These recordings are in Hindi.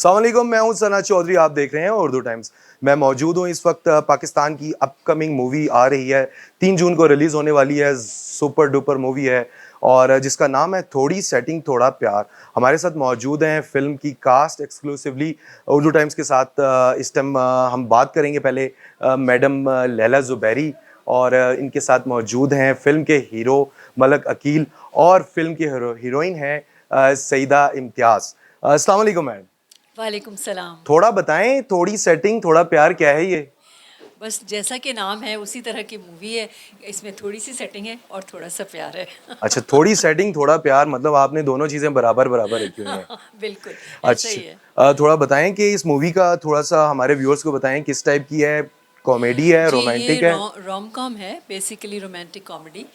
अस्सलाम वालेकुम, मैं हूं सना चौधरी। आप देख रहे हैं उर्दू टाइम्स। मैं मौजूद हूं इस वक्त पाकिस्तान की अपकमिंग मूवी आ रही है, 3 जून को रिलीज़ होने वाली है। सुपर डुपर मूवी है और जिसका नाम है थोड़ी सेटिंग थोड़ा प्यार। हमारे साथ मौजूद हैं फिल्म की कास्ट एक्सक्लूसिवली उर्दू टाइम्स के साथ। इस टाइम हम बात करेंगे पहले मैडम लैला ज़ुबैरी, और इनके साथ मौजूद हैं फिल्म के हीरो मलक अकील, और फिल्म की हीरोइन है सईदा इम्तियाज़। अस्सलाम वालेकुम मैम। वालेकुम सलाम। थोड़ा बताएं, थोड़ी सेटिंग थोड़ा प्यार क्या है ये? बस जैसा कि नाम है उसी तरह की मूवी है। इसमें थोड़ी सी सेटिंग है और थोड़ा सा प्यार है। अच्छा, थोड़ी सेटिंग थोड़ा प्यार, मतलब आपने दोनों चीजें बराबर बराबर रखी हुई हैं। बिल्कुल ऐसा अच्छा, ही है। थोड़ा बताएं कि इस मूवी का थोड़ा सा हमारे व्यूअर्स को बताएं किस टाइप की है। कॉमेडी है, जी, ये रोमांटिक है? रोम कॉम है, बेसिकली रोमांटिक कॉमेडी।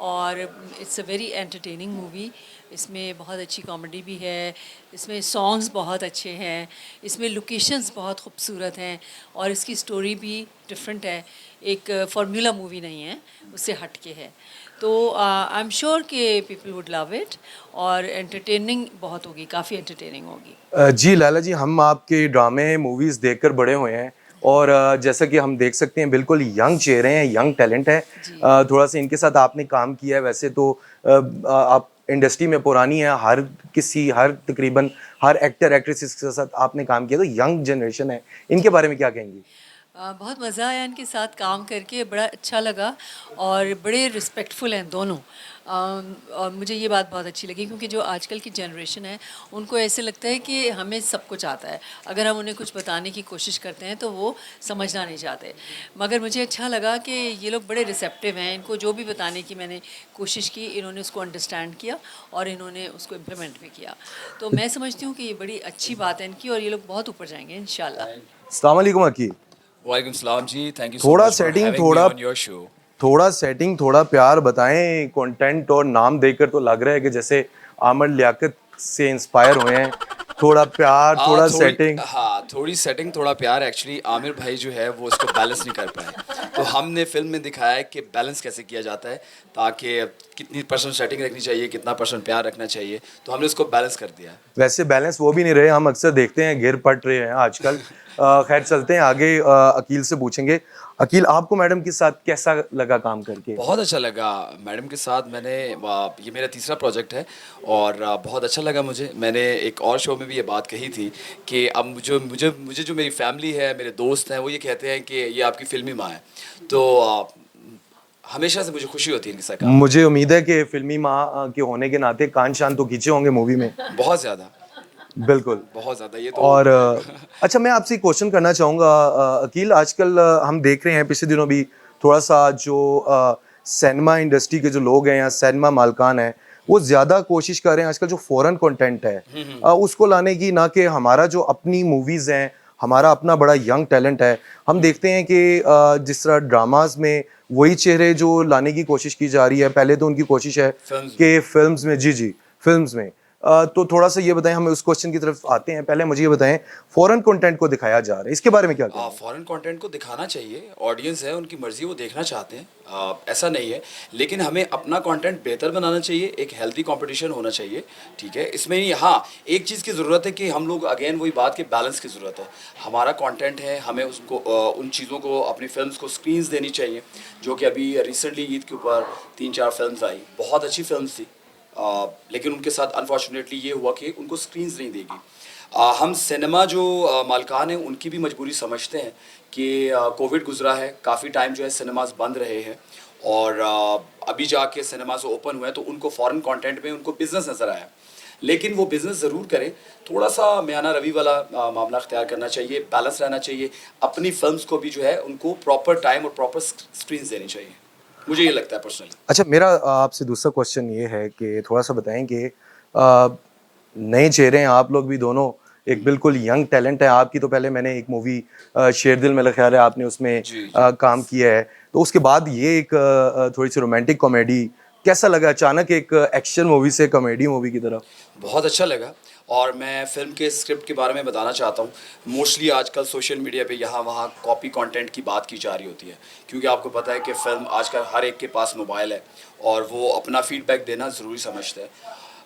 और it's a very entertaining movie. इसमें बहुत अच्छी कॉमेडी भी है, इसमें सॉन्ग्स बहुत अच्छे हैं, इसमें लोकेशंस बहुत खूबसूरत हैं, और इसकी स्टोरी भी डिफरेंट है। एक फार्मूला मूवी नहीं है, उससे हट के है। तो आई एम श्योर कि पीपल वुड लव इट, और एंटरटेनिंग बहुत होगी, काफ़ी एंटरटेनिंग होगी। जी लाला जी, हम आपके ड्रामे मूवीज़ देखकर बड़े हुए हैं, और जैसा कि हम देख सकते हैं बिल्कुल यंग चेहरे हैं, यंग टैलेंट है। जी। थोड़ा सा इनके साथ आपने काम किया है। वैसे तो आप इंडस्ट्री में पुरानी है, हर तकरीबन हर एक्टर एक्ट्रेसेस के साथ आपने काम किया, तो यंग जनरेशन है, इनके बारे में क्या कहेंगी? बहुत मज़ा आया इनके साथ काम करके, बड़ा अच्छा लगा, और बड़े रिस्पेक्टफुल हैं दोनों। और मुझे ये बात बहुत अच्छी लगी, क्योंकि जो आजकल की जनरेशन है उनको ऐसे लगता है कि हमें सब कुछ आता है। अगर हम उन्हें कुछ बताने की कोशिश करते हैं तो वो समझना नहीं चाहते। मगर मुझे अच्छा लगा कि ये लोग बड़े रिसेप्टिव हैं। इनको जो भी बताने की मैंने कोशिश की, इन्होंने उसको अंडरस्टैंड किया और इन्होंने उसको इम्प्लीमेंट भी किया। तो मैं समझती हूँ कि ये बड़ी अच्छी बात है इनकी, और ये लोग बहुत ऊपर जाएंगे इंशाल्लाह। अस्सलाम वालेकुम अकी। वालेकुम सलाम जी, थैंक यू सो थोड़ा much for setting having me थोड़ा ऑन योर शो। थोड़ा सेटिंग थोड़ा प्यार बताएं। कंटेंट और नाम देखकर तो लग रहा है कि जैसे आमर लियाकत से इंस्पायर हुए हैं। थोड़ा प्यार, थोड़ा थोड़ी सेटिंग। हाँ, थोड़ी सेटिंग थोड़ा प्यार। एक्चुअली आमिर भाई जो है वो इसको बैलेंस नहीं कर पाए, तो हमने फिल्म में दिखाया है कि बैलेंस कैसे किया जाता है, ताकि कितनी परसेंट सेटिंग रखनी चाहिए, कितना परसेंट प्यार रखना चाहिए, तो हमने उसको बैलेंस कर दिया है। वैसे बैलेंस वो भी नहीं रहे, हम अक्सर देखते हैं गिर पट रहे हैं आजकल। खैर चलते हैं आगे, अकील से पूछेंगे। अकील, आपको मैडम के साथ कैसा लगा काम करके? बहुत अच्छा लगा मैडम के साथ। ये मेरा तीसरा प्रोजेक्ट है, और बहुत अच्छा लगा मुझे। मैंने एक और शो में भी ये बात कही थी कि अब जो मुझे जो मेरी फैमिली है, मेरे दोस्त हैं, वो ये कहते हैं कि ये आपकी फिल्मी माँ है। तो हमेशा से मुझे खुशी होती है इनके साथ काम मुझे करके। उम्मीद है कि फिल्मी माँ के होने के नाते कान शान तो खींचे होंगे मूवी में। बहुत ज़्यादा, बिल्कुल। बहुत ज़्यादा ये तो। और अच्छा, मैं आपसे क्वेश्चन करना चाहूँगा अकील। आजकल हम देख रहे हैं, पिछले दिनों भी थोड़ा सा जो सिनेमा इंडस्ट्री के जो लोग हैं या सिनेमा मालकान हैं, वो ज़्यादा कोशिश कर रहे हैं आजकल जो फॉरेन कंटेंट है उसको लाने की, ना कि हमारा जो अपनी मूवीज़ हैं, हमारा अपना बड़ा यंग टैलेंट है। हम देखते हैं कि जिस तरह ड्रामाज में वही चेहरे जो लाने की कोशिश की जा रही है, पहले तो उनकी कोशिश है फिल्म्स में कि फिल्म्स में, जी जी, फिल्म्स में। तो थोड़ा सा ये बताएं, हम उस क्वेश्चन की तरफ आते हैं। पहले मुझे ये बताएं, फॉरेन कंटेंट को दिखाया जा रहा है, इसके बारे में क्या कहेंगे? फॉरेन कंटेंट को दिखाना चाहिए, ऑडियंस है, उनकी मर्ज़ी, वो देखना चाहते हैं। ऐसा नहीं है, लेकिन हमें अपना कंटेंट बेहतर बनाना चाहिए, एक हेल्दी कंपटीशन होना चाहिए। ठीक है, इसमें ही हाँ, एक चीज़ की ज़रूरत है कि हम लोग अगेन वही बात की बैलेंस की ज़रूरत है। हमारा कंटेंट है, हमें उसको उन चीज़ों को, अपनी फिल्म्स को स्क्रीन्स देनी चाहिए, जो कि अभी रिसेंटली ईद के ऊपर 3-4 फिल्म्स आई, बहुत अच्छी फिल्म्स थी। लेकिन उनके साथ अनफॉर्चुनेटली ये हुआ कि उनको स्क्रीन्स नहीं देगी। हम सिनेमा जो मालिकान हैं उनकी भी मजबूरी समझते हैं कि कोविड गुजरा है, काफ़ी टाइम जो है सिनेमास बंद रहे हैं, और अभी जाके सिनेमास ओपन हुए हैं, तो उनको फॉरेन कंटेंट में उनको बिज़नेस नज़र आया। लेकिन वो बिज़नेस ज़रूर करें, थोड़ा सा म्याना रवि वाला मामला अख्तियार करना चाहिए, बैलेंस रहना चाहिए। अपनी फिल्म्स को भी जो है उनको प्रॉपर टाइम और प्रॉपर स्क्रीन्स देनी चाहिए, मुझे ये लगता है पर्सनली। अच्छा, मेरा आपसे दूसरा क्वेश्चन ये है कि थोड़ा सा बताएं कि नए चेहरे हैं आप लोग भी दोनों, एक बिल्कुल यंग टैलेंट है। आपकी तो पहले मैंने एक मूवी शेरदिल, मेरा ख्याल है आपने उसमें जी जी। काम किया है। तो उसके बाद ये एक थोड़ी सी रोमांटिक कॉमेडी, कैसा लगा अचानक एक एक्शन मूवी से कॉमेडी मूवी की तरफ? बहुत अच्छा लगा, और मैं फ़िल्म के स्क्रिप्ट के बारे में बताना चाहता हूँ। मोस्टली आजकल सोशल मीडिया पे यहाँ वहाँ कॉपी कंटेंट की बात की जा रही होती है, क्योंकि आपको पता है कि फ़िल्म आजकल हर एक के पास मोबाइल है, और वो अपना फीडबैक देना ज़रूरी समझते हैं।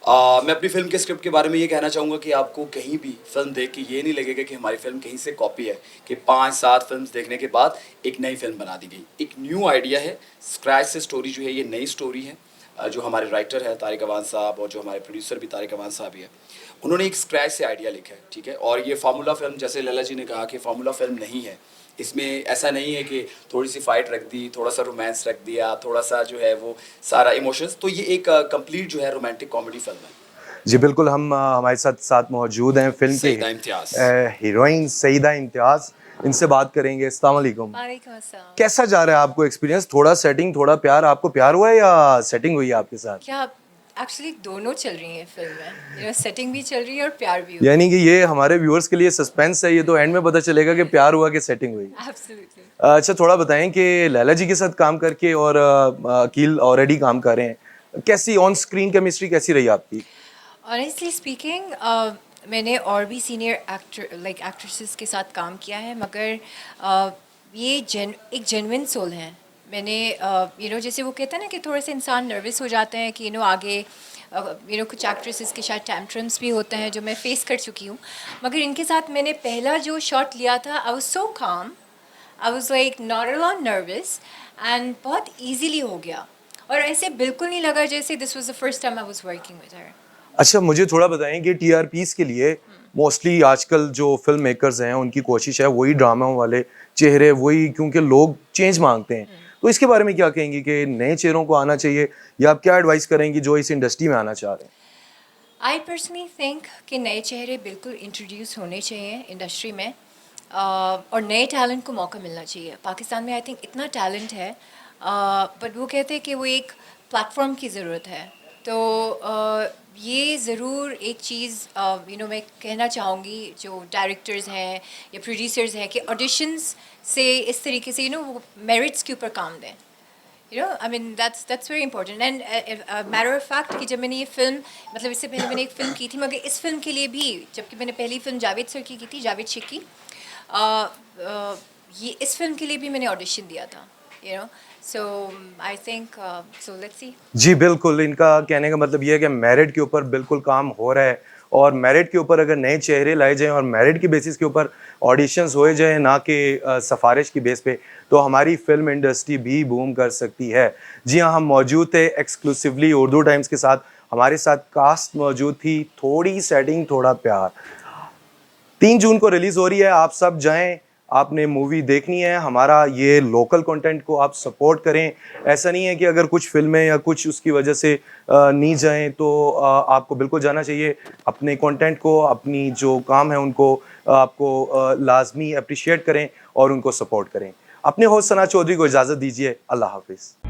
मैं अपनी फिल्म के स्क्रिप्ट के बारे में ये कहना चाहूँगा कि आपको कहीं भी फिल्म देख के ये नहीं लगेगा कि हमारी फिल्म कहीं से कॉपी है, कि 5-7 फिल्म देखने के बाद एक नई फिल्म बना दी गई। एक न्यू आइडिया है, स्क्रैच से स्टोरी जो है ये नई स्टोरी है। जो हमारे राइटर है तारिक अवान साहब और जो हमारे प्रोड्यूसर भी तारिक अवान साहब ही है, उन्होंने एक स्क्रैच से आइडिया लिखा है, ठीक है। और ये फार्मूला फिल्म, जैसे लैला जी ने कहा कि फार्मूला फिल्म नहीं है। इसमें ऐसा नहीं है कि थोड़ी सी फाइट रख दी, थोड़ा सा रोमांस रख दिया, थोड़ा सा जो है वो सारा इमोशंस, तो ये एक कंप्लीट जो है रोमांटिक कॉमेडी फिल्म है। जी बिल्कुल, हम हमारे साथ मौजूद हैं फिल्म के सईदा इम्तियाज़। हीरोइन सईदा इम्तियाज़। इनसे बात करेंगे। अस्सलाम वालेकुम। वालेकुम अस्सलाम। कैसा जा रहा है आपको एक्सपीरियंस? थोड़ा सेटिंग, थोड़ा प्यार। आपको प्यार हुआ है या सेटिंग हुई है आपके साथ? क्या एक्चुअली दोनों चल रही हैं फिल्म में, सेटिंग भी चल रही है और प्यार भी हुआ। यानी कि ये हमारे व्यूअर्स के लिए सस्पेंस है, ये तो एंड में पता चलेगा कि प्यार हुआ कि सेटिंग हुई। एब्सोल्युटली। अच्छा, थोड़ा बताएं कि लैला जी के साथ काम करके और अकील ऑलरेडी काम कर रहे हैं, कैसी ऑन स्क्रीन केमिस्ट्री कैसी रही आपकी? ऑनेस्टली स्पीकिंग मैंने और भी सीनियर एक्ट्रेसेस के साथ काम किया है, मगर ये एक जेन्युइन सोल है। मैंने जैसे वो कहते हैं ना कि थोड़े से इंसान नर्वस हो जाते हैं कि आगे कुछ एक्ट्रेसेस के शायद टैंट्रम्स भी होते हैं जो मैं फेस कर चुकी हूँ, मगर इनके साथ मैंने पहला जो शॉट लिया था, आई वाज सो काम, I was like not at all nervous, and बहुत ईजीली हो गया और ऐसे बिल्कुल नहीं लगा जैसे this was the first time I was working with her. अच्छा, मुझे थोड़ा बताएं कि टीआरपीस के लिए मोस्टली आजकल जो फिल्म मेकर्स हैं उनकी कोशिश है वही ड्रामा वाले चेहरे, वही, क्योंकि लोग चेंज मांगते हैं। तो इसके बारे में क्या कहेंगी कि नए चेहरों को आना चाहिए, या आप क्या एडवाइस करेंगी जो इस इंडस्ट्री में आना चाह रहे हैं? आई पर्सनली थिंक कि नए चेहरे बिल्कुल इंट्रोड्यूस होने चाहिए इंडस्ट्री में, और नए टैलेंट को मौका मिलना चाहिए। पाकिस्तान में आई थिंक इतना टैलेंट है, बट वो कहते हैं कि वो एक प्लेटफॉर्म की ज़रूरत है। तो ये ज़रूर एक चीज़ मैं कहना चाहूँगी जो डायरेक्टर्स हैं या प्रोड्यूसर्स हैं कि ऑडिशंस से इस तरीके से वो मेरिट्स के ऊपर काम दें। I mean that's very important. And matter of fact कि जब मैंने ये फिल्म, मतलब इससे पहले मैंने एक फ़िल्म की थी, मगर इस फिल्म के लिए भी, जबकि मैंने पहली फिल्म जावेद सर की थी, जावेद शेख की, ये इस फिल्म के लिए भी मैंने ऑडिशन दिया था, सो I think so let's see. जी बिल्कुल, इनका कहने का मतलब ये है कि मेरिट के ऊपर बिल्कुल काम हो रहा है, और मेरिट के ऊपर अगर नए चेहरे लाए जाएं और मेरिट की बेसिस के ऊपर ऑडिशंस होए जाएं, ना कि सिफारिश की बेस पे, तो हमारी फिल्म इंडस्ट्री भी बूम कर सकती है। जी हाँ, हम मौजूद थे एक्सक्लूसिवली उर्दू टाइम्स के साथ। हमारे साथ कास्ट मौजूद थी, थोड़ी सेटिंग थोड़ा प्यार। 3 जून को रिलीज़ हो रही है, आप सब जाएं, आपने मूवी देखनी है। हमारा ये लोकल कंटेंट को आप सपोर्ट करें। ऐसा नहीं है कि अगर कुछ फिल्में या कुछ उसकी वजह से नहीं जाएं तो आपको बिल्कुल जाना चाहिए। अपने कंटेंट को, अपनी जो काम है उनको आपको लाजमी अप्रिशिएट करें और उनको सपोर्ट करें। अपने होस्ट सना चौधरी को इजाज़त दीजिए। अल्लाह हाफिज़।